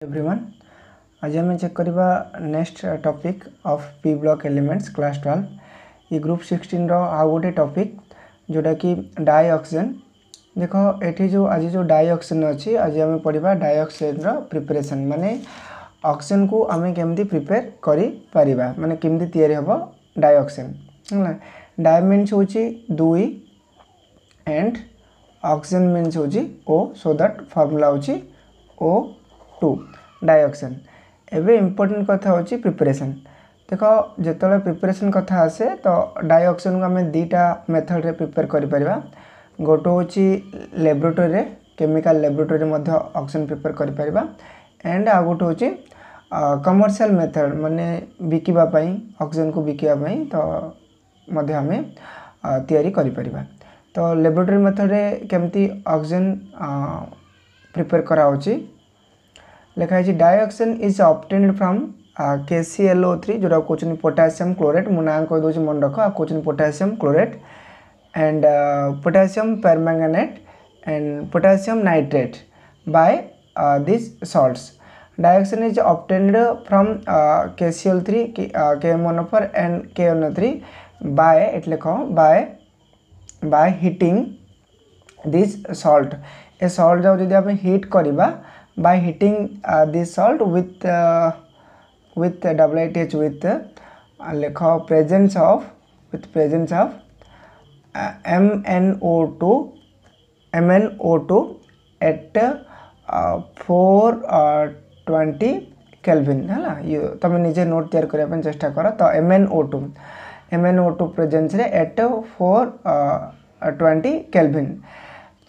Everyone आज आम check करवा next topic of P block elements class 12 ये ग्रुप 16 रो आउ गोटे टॉपिक जोटा कि डाई ऑक्सीजन। देखो ये जो आज जो डाई ऑक्सीजन अच्छी आज आम पढ़ा डाई ऑक्सीजन रो प्रिपरेशन माने ऑक्सीजन को आम केमती प्रिपेयर करि परिबा माने केमती तैयारी हबो डाई ऑक्सीजन है। डाई मीन्स होची दुई एंड ऑक्सीजन मीन्स होची ओ सो दैट फार्मूला होची O2 डाइऑक्सीजन। एवं इम्पोर्टेंट कथा होची प्रिपरेशन। देखो जिते प्रिपरेशन कथा आसे तो डाइऑक्सीजन को आम दीटा मेथड रे प्रिपेयर करि परिबा। गोटे होची लैबोरेटरी रे केमिकल लैबोरेटरी मध्ये ऑक्सीजन प्रिपेयर करि परिबा एंड आ गोटे होची कमर्शियल मेथड माने बिकिबा पई ऑक्सीजन को बिकिबा पई तो मध्ये आम तैयारी करि परिबा। तो लैबोरेटरी मेथड रे केमती ऑक्सीजन प्रिपेयर करा होची लिखाई dioxygen is obtained from KClO3 जोटा क्वेश्चन पोटेशियम क्लोरेट मु ना कह दो मन रख question potassium chlorate and potassium permanganate and potassium nitrate by this salts. Dioxygen is obtained from KCl3 KMnO4 and KNO3 by it लिख बाय हीटिंग दिस सॉल्ट। ए salt जाओ जदि आप हीट करवा by heating this salt with WITH with लिखो presence of MnO2 at 420 Kelvin है ना। ये तुम निजे नोट तैयार करने चेष्टा कर। तो MnO2 प्रेजेंस रे at 420 Kelvin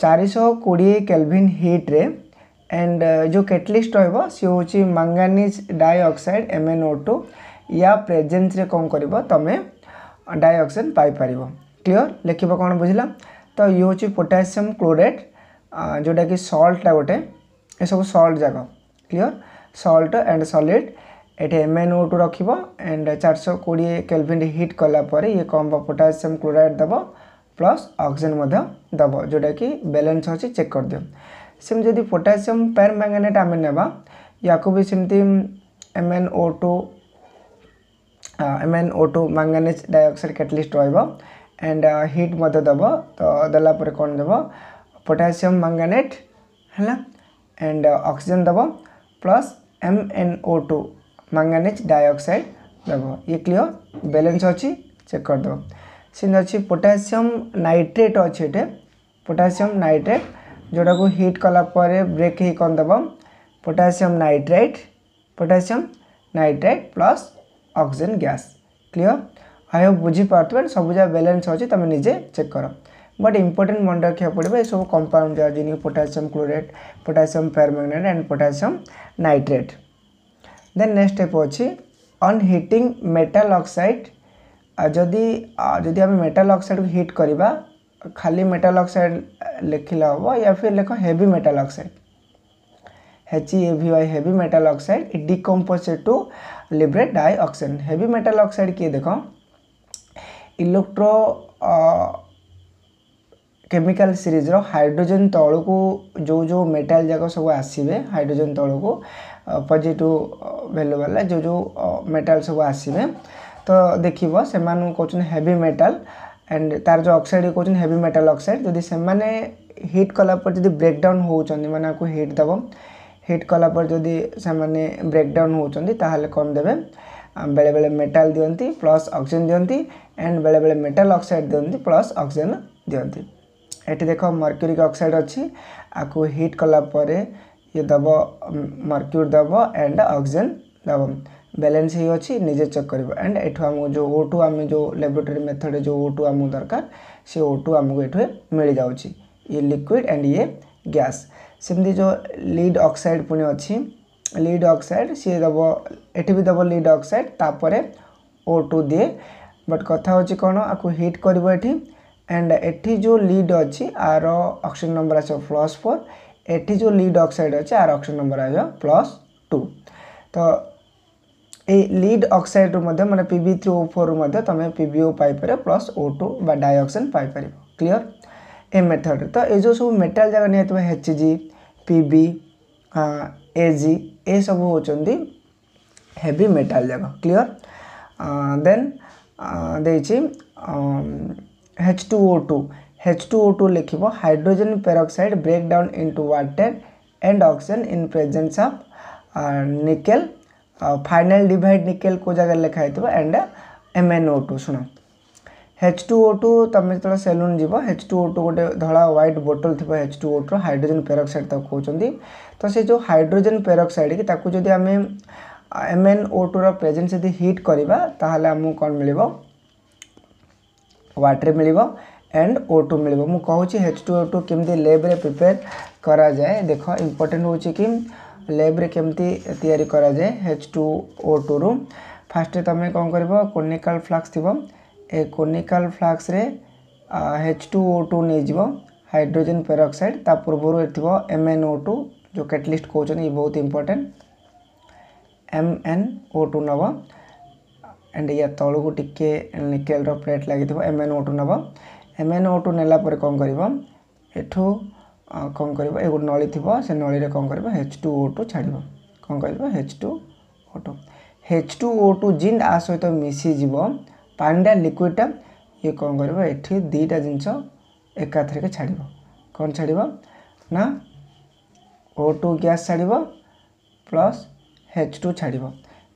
420 Kelvin हीट रे एंड जो कैटलिस्ट रहिबो सी होची मैंगानीज डाइऑक्साइड MnO2 या प्रेजेंस रे कौन करिवो तमे डाइऑक्सीजन पाई परिवो। क्लियर लिखिबो कोन बुझिला। तो ये होची पोटेशियम क्लोरेट जोटा कि सॉल्ट ला गोटे ए सब सॉल्ट जाको क्लियर सॉल्ट एंड सॉलिड एटे MnO2 रखिबो एंड 420 केल्विन हीट कला परे ये कम पोटेशियम क्लोराइड दबो प्लस ऑक्सीजन मध्य दबो जोटा कि बैलेंस होची चेक कर दियो। सेम जदि पोटेशियम परमैंगनेट आम नेबा या को भी सेमती MnO2 मैंगानीज डाइऑक्साइड कैटलिस्ट रहिबो एंड हीट मध्य दबो। तो दला पर कोन दबो पोटेशियम मैंगानेट हैला एंड ऑक्सीजन दबो प्लस MnO2 मैंगानीज डाइऑक्साइड दबो। ये क्लियर बैलेंस अछि चेक कर दो। सिन अछि पोटेशियम नाइट्रेट अछि एटे पोटेशियम नाइट्रेट जोटा को हीट कला परे ब्रेक ही कौन दबो potassium nitrate plus oxygen gas. Clear I hope बुझी पार्थे सब जगह बैलेंस अच्छी तुम निजे चेक कर। बट इंपोर्टेंट मन रखा पड़े ये सब कंपाउंड जहाँ जिन potassium chlorate potassium permanganate and potassium nitrate. Then next step अच्छी ऑन हीटिंग मेटल ऑक्साइड। जदि आम मेटल ऑक्साइड को हीट करवा खाली मेटल ऑक्साइड लिखिला हो या फिर लिखो heavy metal oxide HEAVY heavy metal oxide it decompose to liberate dioxygen. Heavy metal oxide किए देखो इलेक्ट्रो केमिकल सीरीज रो हाइड्रोजन तल को जो मेटल जाक सब आसवे हाइड्रोजन तल को पॉजिटिव वैल्यू वाला जो मेटल सब आसवे तो देखिबो से कहते हेवी मेटल एंड तार जो ऑक्साइड कहते हेवी मेटल ऑक्साइड जदि से माने हीट कला पर जदि ब्रेकडाउन होचंदी माने आपको हीट दबो हीट कला पर जदि से माने ब्रेकडाउन होचंदी ताहाले कौन देबे बेले बेले मेटल दियंती प्लस ऑक्सीजन दियंती एंड बेले बेले मेटल ऑक्साइड दियंती प्लस ऑक्सीजन दियंती। एठी देखो मर्क्यूरिक ऑक्साइड अच्छी आपको हीट कला परे ये दबो मर्क्यूरी दबो एंड ऑक्सीजन दबो बैलेंस ही अच्छी निजे चेक कर। एंड एठू आम जो O2 आम जो लैबोरेटरी मेथड जो O2 आम दरकार से O2 आमको ये मिल जाऊँगी ये लिक्विड एंड ये गैस। सेमती जो लीड ऑक्साइड पुणी अच्छी लीड ऑक्साइड सी दबो एठी भी दबो लीड ऑक्साइड तापर O2 दिए बट कथा होची कौन आपको हीट करिवो एठी एंड एठी जो लीड अच्छी आर ऑक्सीजन नंबर आस +4 एठी जो लीड ऑक्साइड अच्छी आर ऑक्सीजन नंबर आस +2। तो ए लीड ऑक्साइड माने Pb3O4 तुम PbO पाइपर प्लस O2 बा dioxygen Piper. Clear a method. तो ये जो सब मेटल जगह नहीं HG PB AG ए सब होचंदी हेवी मेटाल जाक क्लियर देन देछि H2O2 लिखिबो hydrogen peroxide break down into water and oxygen in presence of nickel final divide nickel को जगह लिखा है एंड MnO2 सुनो H2O2 तुम जो सेलून जीव H2O2 गोटे धला व्हाइट बोतल थी H2O2 हाइड्रोजन पेरोक्साइड तक कहते तो से जो हाइड्रोजन पेरोक्साइड की ताकू जदि आम MnO2 रो प्रेजेंस यदि हीट करवा ताहले हमको कौन मिलिबो वाटर मिलिबो एंड O2 मिलिबो मु कहूँ H2O2 केमती लैब रे प्रिपेयर करा जाए देख इंपोर्टेंट होची कि लैब रे केमती तैयारी करा जाए H2O2 रु फास्ट तुम कौन कर कोनिकल फ्लास्क थी ए कोनिकल फ्लास्क रे H2O2 नहीं जीवो हाइड्रोजन पेरोक्साइड ता पूर्व थी MnO2 जो कैटलिस्ट कहते ये बहुत इंपोर्टेंट MnO2 नब एंड या तलू को टिके निकेल रो प्लेट लगी MnO2 नब MnO2 नेला पर कौन कर एठू कौन कर ए गोटे नली थी से नली कौन कर H2O2 छाड़ कौन कर H2O2 जिन आ सहित मिसीज पानीटा लिक्विडटा ये कौन कर ये दीटा जिनस एकाथर छाड़ कौन छाड़ ना O2 गैस छाड़ प्लस H2 छाड़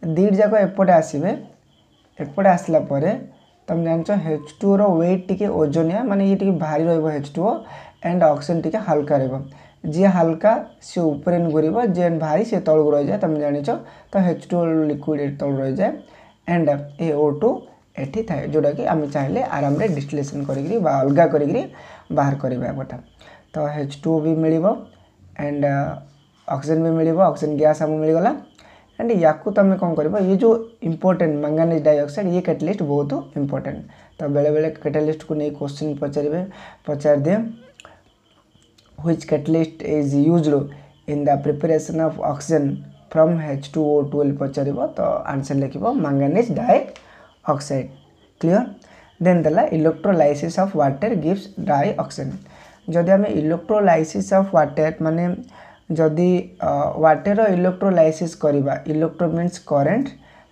दीट जाक एपटे आसबे एपटे आसला तुम जान H2 रो वेट टी ओजनिया माने ये भारी H2O एंड ऑक्सीजन टी हल्का जी हल्का सी ऊपर घूर जे भारी सी तलू रही जाए तुम जान तो H2O लिक्विड तलू रही जाए एंड ए O2 एठी थाए जोटा कि आम चाहिए आराम रे डिस्टिलेशन करी अलगा करी बाहर करवा गोटा तो H2O भी मिल एंड ऑक्सीजन भी मिल ऑक्सीजन गैस आम मिलगला एंड या तुम कौन कर ये जो इंपोर्टेंट मैंगानीज डाइऑक्साइड ये कैटलिस्ट बहुत इंपोर्टेंट तो बेले बेले कैटलिस्ट को नहीं क्वेश्चन पचार दिए which catalyst is used in the preparation of oxygen from H2O2 पचार तो आंसर लिख मैंगानीज डाइऑक्साइड क्लियर देन दला electrolysis of water gives dry oxygen जदि आम इलेक्ट्रोलाइसिस ऑफ वाटर माने जदि वाटर इलेक्ट्रोलाइसिस करवा electro means current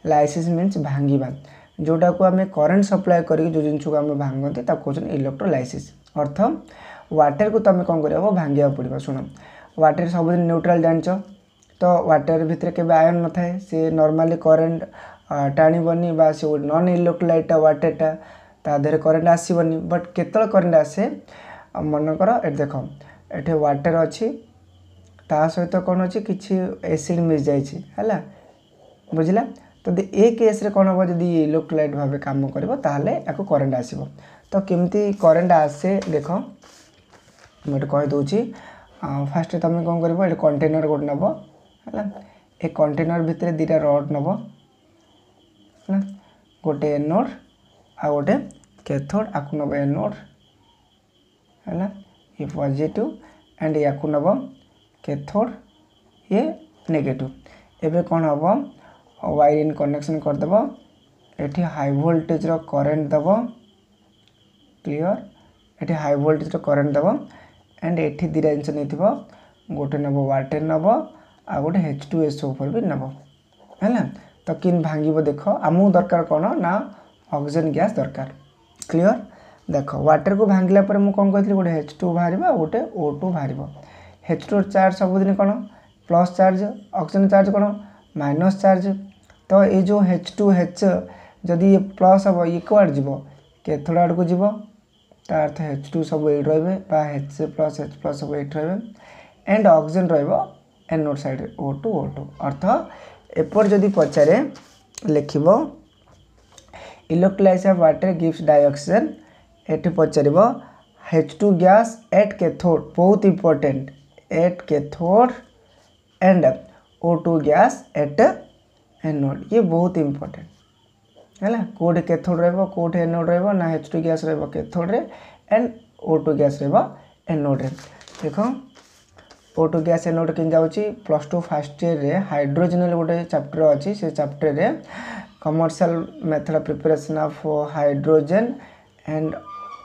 lysis means भांगा जोटा को आम करेंट सप्लाई करी जो जिन को आम भांगती कहते इलेक्ट्रोलाइसिस अर्थ वाटर को तुम कौन कर भांगा पड़ो शुण वाटर सब न्यूट्रल जान तो वाटर भितर के आयन न थाए सी नॉर्मली करेंट टाणीबनी बा से नॉन इलेक्ट्रोलाइट वाटरटा ता देहरे करेंट आसबनी बट केतल करेंट आसे मनकर ए देख ये वाटर अच्छी ता सहित कौन अच्छी किसी एसिड मिस जाइए बुझला तो ए केस रे कौन हम जब इलेक्ट्रोलाइट भाव काम कर करेंट आसो तो केमती करेंट आसे देख मुझे कहीदे फास्ट तुम कौन कर कंटेनर गोटे नब है ए कंटेनर भितर दीटा रड नब है गोटे एनोड आ गोटे कैथोड आपको नब एनोड है ये पॉजिटिव एंड या नब कैथोड ये नेगेटिव एबे कौन हम वायर इन कनेक्शन करदेव ये हाई वोल्टेज रो करेंट देव क्लियर ये हाई वोल्टेज रो करेंट देव एंड ये दीटा जिन नहीं गोटे नब वाटर नब आ गोटे H2SO4 भी नब है तो किन भांग देख आमको दरकार कौन ना ऑक्सीजन गैस दरकार क्लियर देख वाटर को भांगला पर मुझे कौन कहती गोटे H2 बाहर गोटे O2 बाहर H2 चार्ज सबुदिन कौन प्लस चार्ज ऑक्सीजन चार्ज कौन माइनस चार्ज तो ये जो H2H जदि ये प्लस हम ये कौड़ जीव कैथोड आड़ को जीव तार H2 सब ये रे H+ सब ये रे and oxygen anode side O2 अर्थ एपर जदि पचारे लिख electrolysis of water gives dioxygen एटी पचार H2 गैस एट कैथोड बहुत important at cathode and O2 gas at anode ये बहुत इंपोर्टेंट है कौटे कैथोड रोटे एनोड ना H2 gas cathode ray and O2 gas anode रे देख O2 गैस एनोड कि जाऊँगी +2 फर्स्ट ईयर रे हाइड्रोजन गोटे चैप्टर अच्छी से चैप्टर रे commercial method preparation of hydrogen and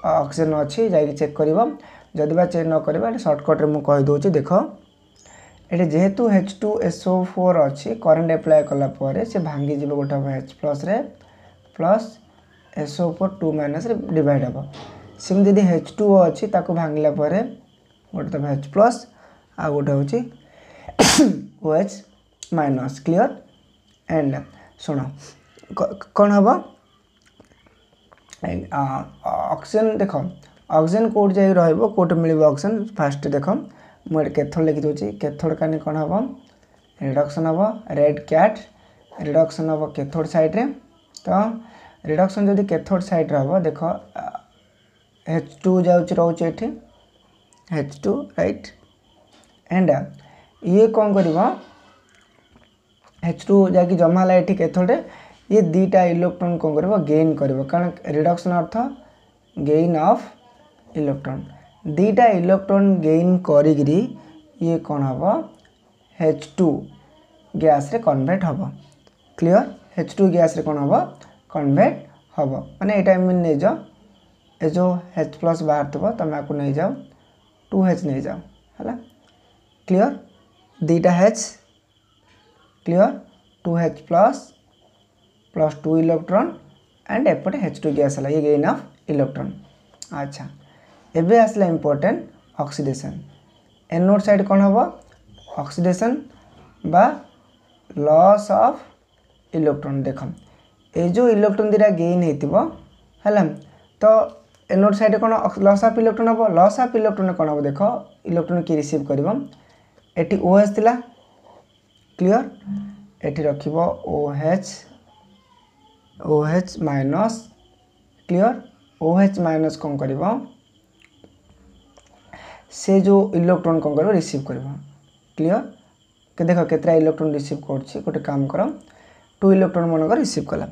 oxygen अच्छी जा चेक कर जदि चेक न कर सर्टकट में मुझे कहीदे देख ये जेहेतु H2SO4 अच्छी करेन्ट एप्लाय कलापर से भांगी जीव गोटे हम H प्लस रे प्लस SO4 2 माइनस रे डिवाइड हम सेम जदि H2O अच्छी ताको भांगला परे गोटे तब H प्लस आ गोटे होची OH माइनस क्लियर एंड सुनो कौन हम ऑक्सीजन देख ऑक्सीजन कोड जाई रहइबो कोट मिलिबो ऑक्सीजन फास्ट देख मुझे कैथोड लिखि दूची कैथोड का कौन हम रिडक्शन हम रेड कैट रिडक्शन हम कैथोड साइड रे तो रिडक्शन जदि कैथोड साइड हम देख H2 जाउची रहउची एठी H2 राइट एंड ये कौन करिवो H2 जाकि जमा ला एठी कैथोड ये दीटा इलेक्ट्रॉन कौन करिवो गेन करिवो कारण रिडक्शन अर्थ गेन ऑफ इलेक्ट्रॉन दीटा इलेक्ट्रॉन गेन करिगिरी ये कौन हम H2 गैस रे कन्वर्ट हम क्लियर H2 गैस रे कौन हम कन्वर्ट हम माने एटा में नै जाओ ए जो H प्लस बाहर थबो तमे आकु नै जाओ 2H नै जाओ हला क्लियर दीटा H clear 2H plus 2 electron and एपटे H2 गैस हला ये गेन ऑफ इलेक्ट्रॉन अच्छा एबे आसला इंपोर्टेंट ऑक्सीडेशन एनोड साइड कौन हम ऑक्सीडेशन बा लॉस ऑफ इलेक्ट्रॉन देख ए जो इलेक्ट्रॉन दीटा गेन हेतिबो हला तो एनोड साइड कौन लॉस ऑफ इलेक्ट्रॉन हम लॉस ऑफ इलेक्ट्रॉन कौन हम देख इलेक्ट्रॉन की रिसीव करबो एटी OH थिला क्लियर एटी रखिबो OH minus clear OH minus कौन करिबो से जो इलेक्ट्रॉन कौन करिबो रिसीव करिबो क्लियर के देखो केतरा इलेक्ट्रॉन रिसीव करछि गोटे काम करो 2 इलेक्ट्रॉन मन रिसीव कला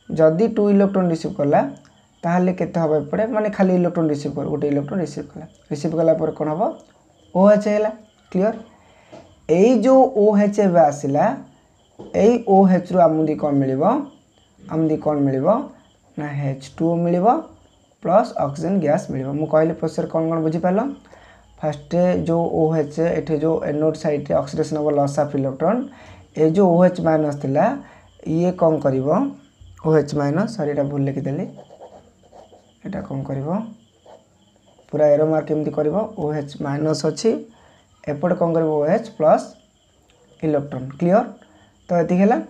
जदि 2 इलेक्ट्रॉन रिसीव कला ताहले केते हबे पड़े माने खाली इलेक्ट्रॉन रिसीव कर गोटे इलेक्ट्रॉन रिसीव कला पर कोन हबो OH हैला क्लियर एई जो OH एबे आसिला एई OH रु आमुदी कोन मिलिबो आमुदी कोन मिलिबो ना H2O मिलिबो प्लस ऑक्सीजन गैस मिलिबो मु कहले प्रोसेस कोन कोन बुझी पालो फर्स्ट जो OH एठे जो एनोड साइड रे oxidation of loss of electron ए जो OH माइनस थिला ये कोन करिवो OH माइनस सॉरी एटा भूल लिखि देली एटा कोन करिवो पूरा एरो मार्क केमती करिवो OH माइनस अछि एपट कोन करिवो OH प्लस इलेक्ट्रॉन क्लियर तो एति हैला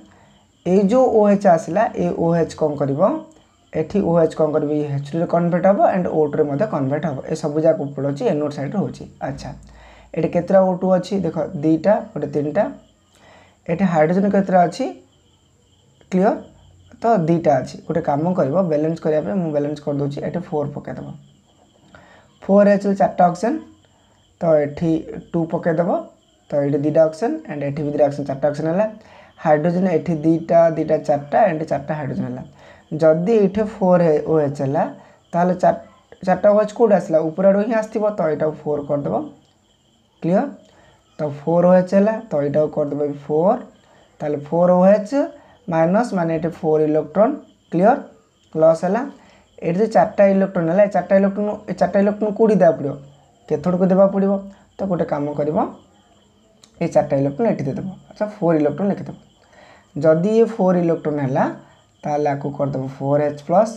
ए जो OH आसिला ए OH कोन करिवो एठी OH कोन करबी H2 रे कन्वर्ट हबो एंड O2 रे मध्ये कन्वर्ट हबो ए सब जाक पड़ोची एनोड साइड रे होची अच्छा एटे केतरा O2 अछि देखो दुईटा ओटे तीनटा एटे हाइड्रोजन केतरा अछि क्लियर तो दुईटा अछि गोटे काम करबो बैलेंस करिया पे मु बैलेंस कर दोची एटे 4 पके दबो 4H चारटा ऑक्सीजन तो एठी 2 पके दबो तो एटे दुईटा ऑक्सीजन एंड एठी भी दुईटा ऑक्सीजन चारटा ऑक्सीजन हला हाइड्रोजन एठी दुईटा चारटा एंड चारटा हाइड्रोजन हला जदि ये 4 है OH है ताले चारटा OH कोड आसला ऊपर आड़ ही आसथिबो तो एटा 4 कर देबो क्लियर तो 4 OH है तो एटा कर देबो 4 ताले 4 OH माइनस माने एटे 4 इलेक्ट्रॉन क्लियर लॉस है एटे चारटा इलेक्ट्रॉन है चारटा इलेक्ट्रॉन कोडी दे पड़ो कैथोड को देबा पड़ो तो गोटे काम करबो ये चारटा इलेक्ट्रॉन एठी दे देबो अच्छा 4 इलेक्ट्रॉन लिखि देबो जदि ये 4 इलेक्ट्रॉन है ताले आकु कर देबो 4H प्लस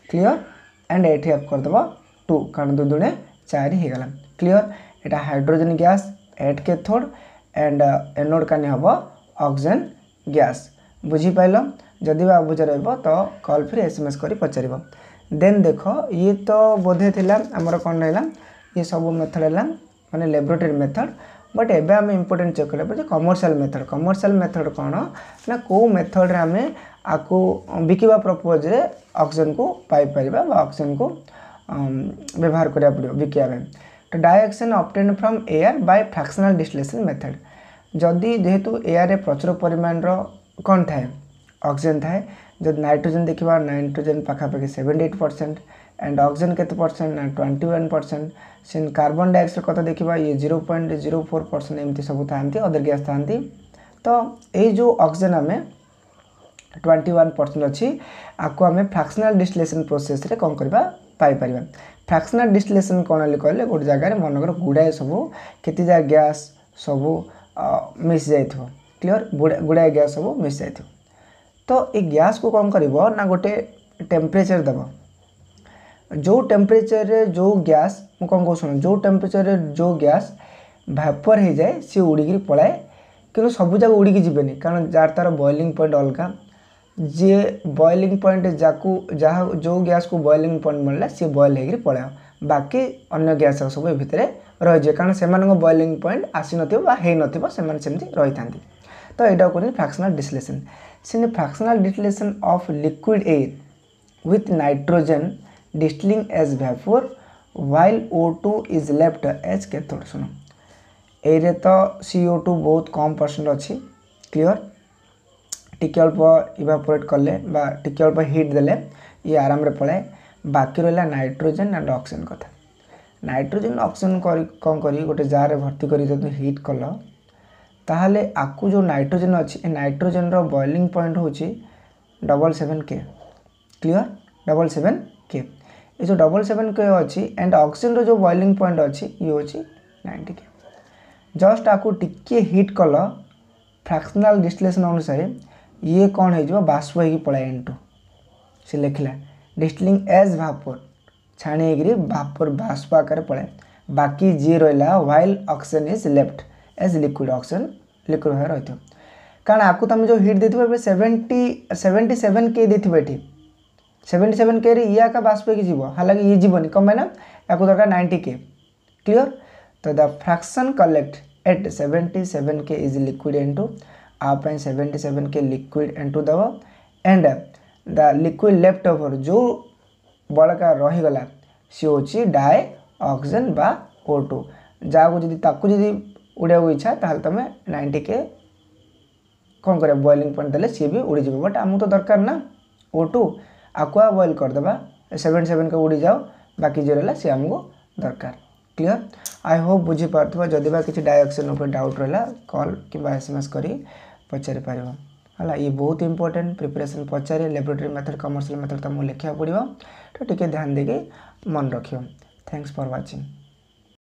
क्लियर एंड एठी आप कर देबो 2 कारण 2 दुने 4 ही गला clear Etah hydrogen gas at cathode and anode काने हबो ऑक्सीजन गैस बुझी पाइलो जदि बा बुझ रहबो तो कॉल फिर SMS करी पचारिबो देन देखो ये तो बोधे थिला हमर कोन रहला ये सब मेथड हैला माने लैबोरेटरी मेथड बट एबे आम इंपोर्टेंट चेक करबो जे कमर्शियल मेथड कोन ना को मेथड रे हमें आको बिकिबा प्रपोज रे ऑक्सीजन को पाई परिबा बा ऑक्सीजन को व्यवहार करिया पड़ो बिकिया में तो dioxygen obtain from air by fractional distillation method जदि जेहेतु एयर रे प्रचुर परिमाण रो कोन थाए ऑक्सीजन थाए जब नाइट्रोजन देखिबा नाइट्रोजन पाखा पाखी 78% एंड ऑक्सीजन केते परसेंट ना 21% सिन कार्बन डाइऑक्साइड कत देखिबा ये 0.04% एमती सब थांती अदर गैस थांती तो ए जो ऑक्सीजन हमें 21% अच्छी आपको हमें फ्रैक्शनल डिस्टिलेशन प्रोसेस रे कौन करबा पाई परिबा फ्रैक्शनल डिस्टिलेशन कोन ले कहले गोटे जगह रे मनकर गुडाए सब केते जा गैस सबू मिस जाइए क्लियर गुड़ाए गैस सब मिस जाइए तो ये गैस को कौन कर ना गोटे टेम्परेचर दब जो टेम्परेचर रे जो गैस मु कौन कह शुण जो टेम्परेचर रे जो गैस भापर हो जाए सी उड़ी पलाए कि सब जाक उड़ी जीवेनि कारण जार तार बॉइलिंग पॉइंट अलग जी बॉइलिंग पॉइंट जाकू जहाँ जो गैस को बॉइलिंग पॉइंट मिलला सी बॉइल होकर पलाय बाकी अन्य गैस सब भितर रही कारण से बॉइलिंग पॉइंट आसी नमती रही था तो यहाँ कहते फ्रैक्शनल डिस्टिलेशन से fractional distillation of liquid air with nitrogen distilling as vapour while O2 is left as cathode सुनो एरे तो CO2 बहुत कम परसेंट अच्छी क्लियर टिके अल्प इवापोरेट कले टिके अल्प हिट देले ये आराम रे पलाए बाकी रहा नाइट्रोजन एंड ऑक्सीजन कथा नाइट्रोजन ऑक्सीजन कौन करी गोटे जार रे भर्ती करी जब हिट कल ताहले आकु जो नाइट्रोजन अच्छी नाइट्रोजन रो बॉइलिंग पॉइंट होची 777K क्लियर 777K ये जो 777K अच्छी एंड ऑक्सीजन रो जो बॉइलिंग पॉइंट अच्छी ये होची 90K जस्ट आकु टिके हिट कल फ्रैक्शनल डिस्टिलेशन अनुसार ये कौन हो बाष्प हो पलाए N2 से लिखला डिस्टिलिंग एज भापोर छाणी भापोर बाष्प आकार पलाए बाकी जी रहा while oxygen is left as liquid oxygen liquid भाव रही कारण आपको तुम जो हिट देते 77K देते ये 77K ये आका बाष्प की जीव हालांकि ये जीवन कम ना या दरकार 90K क्लियर तो the fraction collect at 77K is liquid N2 आप 77K लिक्विड N2 दब and the liquid left over जो बड़का रहीगला सी हूँ डाई ऑक्सीजन बा O2 जहाँ को जी उड़ा इच्छा ताल तुम 90K कौन कर बॉइलिंग पॉइंट देले सी भी उड़ी जाए बट आमको तो दरकार ना O2 आकुआ बॉइल करदे 77K उड़ी जाओ बाकी जो रहा सी आमको दरकार क्लियर आई होप बुझी पार्थ जदि बा किसी डाइऑक्सिन उपर डाउट रहा कॉल कि SMS करी पचारि पार है ये बहुत इंपोर्टेंट प्रिपरेशन पचारे लैबोरेटरी मेथड कमर्शियल मेथड तुमको लिखा पड़ो तो टी ध्यान देके मन रखियो थैंक्स फॉर वाचिंग।